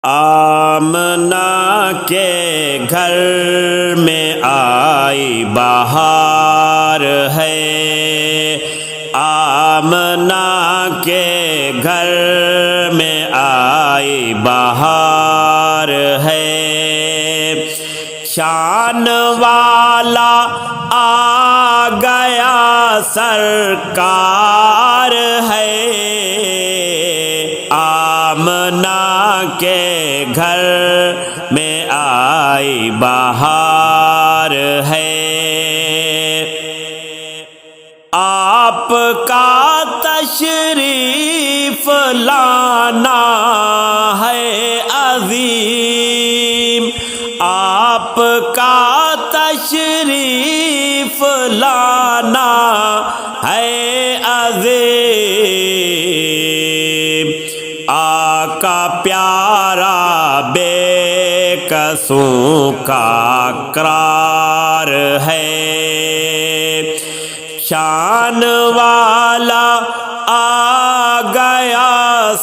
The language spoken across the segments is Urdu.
آمنہ کے گھر میں آئی بہار ہے، آمنہ کے گھر میں آئی بہار ہے، شان والا آ گیا سرکار ہے، آمنہ کے گھر میں آئی بہار ہے، آپ کا تشریف لانا ہے عظیم، آپ کا تشریف لانا ہے عظیم، آقا پیارا بے کسوں کا اقرار ہے، شان والا آ گیا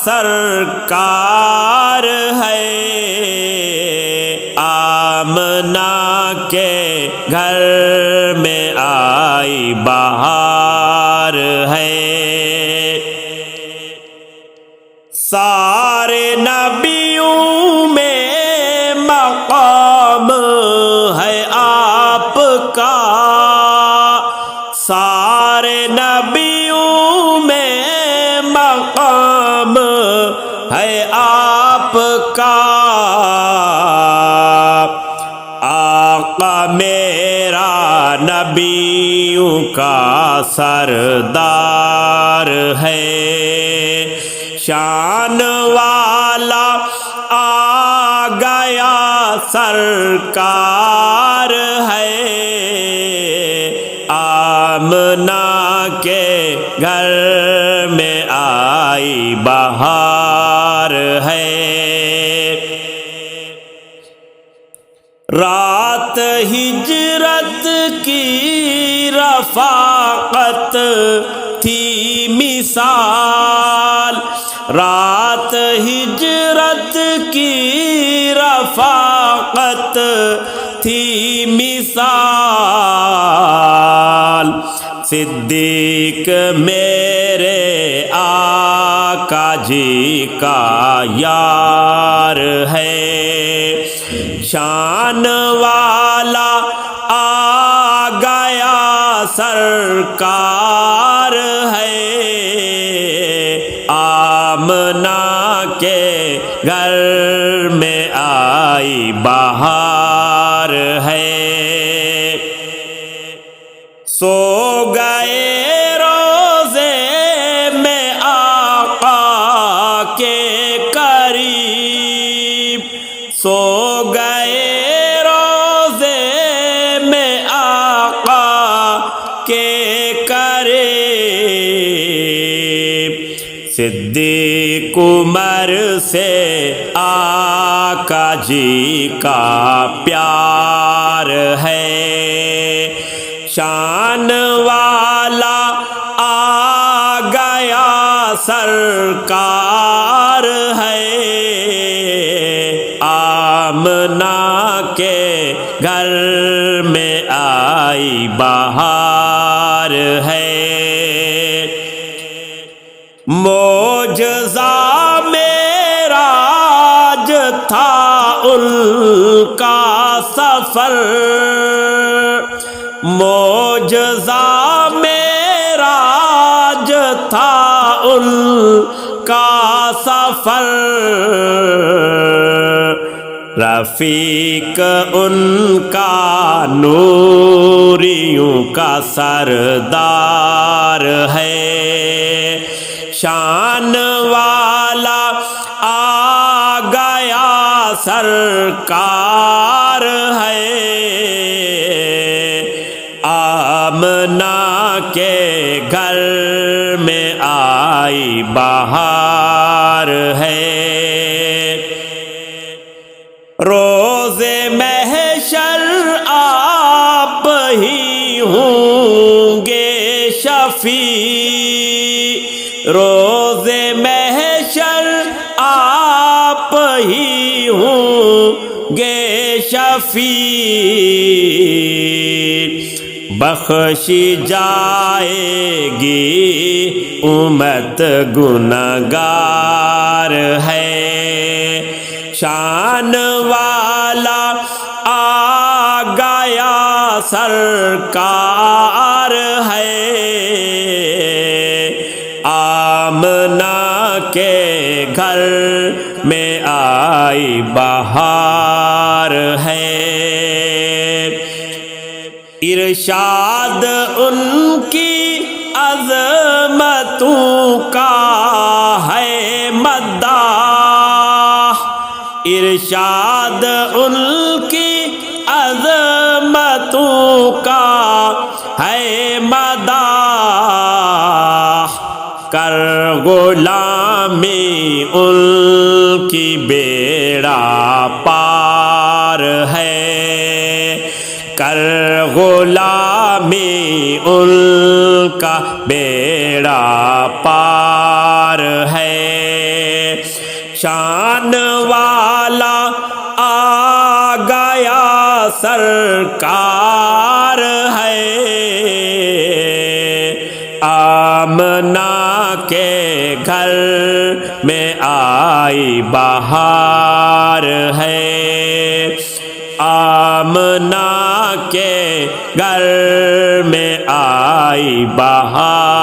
سرکار ہے، آمنہ کے گھر میں آئی بہار ہے، سارے نبیوں میں مقام ہے آپ کا، سارے نبیوں میں مقام ہے آپ کا، آقا میرا نبیوں کا سردار ہے، شان والا آ گیا سرکار ہے، آمنہ کے گھر میں آئی بہار ہے، رات ہجرت کی رفاقت تھی مثال، رات ہجرت کی رفاقت تھی مثال، صدیق میرے آقا جی کا یار ہے، شان والا آ گیا سرکار ہے، آمنہ کے گھر میں آئی بہار ہے، سو گئے روزے میں آقا کے قریب، سو گئے روزے میں آقا کے قریب، صدیق عمر سے آقا جی کا پیار ہے، شان والا آ گیا سرکار ہے، آمنہ کے گھر میں آئی بہار ہے، معجزہ معراج تھا ان کا سفر، معجزہ معراج تھا ان کا سفر، رفیق ان کا نوریوں کا سردار ہے، شان والا آ گیا سرکار ہے، آمنہ کے گھر میں آئی بہار ہے، روز محشر آپ ہی ہوں گے شفیع، روز محشر آپ ہی شفیع بخشی جائے گی امت گنہگار ہے شان والا آ گیا سرکار ہے آمنہ کے گھر میں آئی بہار ہے ارشاد ان کی عظمتوں کا ہے مداح ارشاد ان کی عظمتوں کا ہے مداح کر غلامی ان کی بیڑا پار ہے کر غلامی ان کا بیڑا پار ہے شان والا آ گیا سرکار ہے آمنہ کے گھر میں آئی بہار ہے آمنہ کے گھر میں آئی بہار